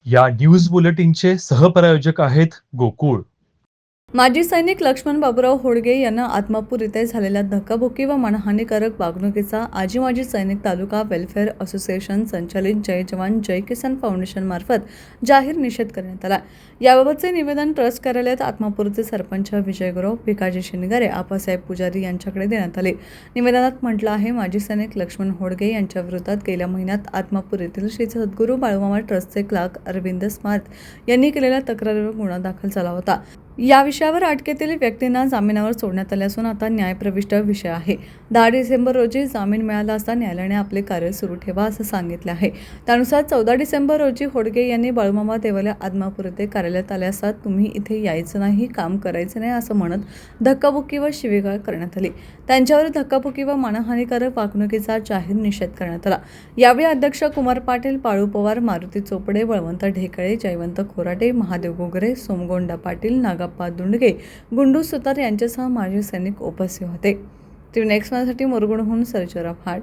या न्यूज बुलेटिनचे सहप्रायोजक आहेत गोकुळ. माजी सैनिक लक्ष्मण बाबूराव होडगे यांना आत्मापूर येथे झालेल्या धक्काबुक्की व मानहानीकारक वागणुकीचा आजी माजी सैनिक तालुका वेलफेअर असोसिएशन संचालित जय जवान जय किसान फाउंडेशन मार्फत जाहीर निषेध करण्यात आला. याबाबतचे निवेदन ट्रस्ट कार्यालयात आत्मापूरचे सरपंच विजय गुरव, भिकाजी शिंगारे, आप्पासाहेब पुजारी यांच्याकडे देण्यात आले. निवेदनात म्हटलं आहे, माजी सैनिक लक्ष्मण होडगे यांच्या विरोधात गेल्या महिन्यात आत्मापूर येथील श्री सद्गुरू बाळूमामा ट्रस्टचे क्लार्क अरविंद स्मार्त यांनी केलेल्या तक्रारीवर गुन्हा दाखल झाला होता. या विषयावर अटकेतील व्यक्तींना जामिनावर सोडण्यात आले असून आता न्यायप्रविष्ट विषय आहे. 10 डिसेंबर रोजी जामीन मिळाला असता न्यायालयाने आपले कार्य सुरू ठेवा असं सांगितले आहे. त्यानुसार 14 डिसेंबर रोजी होडगे यांनी बाळूमामा देवालय आदमापूर येथे कार्यालयात आले असता तुम्ही इथे यायचं नाही, काम करायचं नाही असं म्हणत धक्काबुक्की व शिवीगाळ करण्यात आली. त्यांच्यावर धक्काबुक्की व मानहानीकारक वागणुकीचा जाहीर निषेध करण्यात आला. यावेळी अध्यक्ष कुमार पाटील, पाळू पवार, मारुती चोपडे, बळवंत ढेकळे, जयवंत खोराटे, महादेव गोगरे, सोमगोंडा पाटील, नागप्पा दुंडगे, गुंडू सुतार यांच्यासह माजी सैनिक उपस्थित होते. टीव्ही नेक्स्ट साठी मोरगुडहून सर्जराव हाट.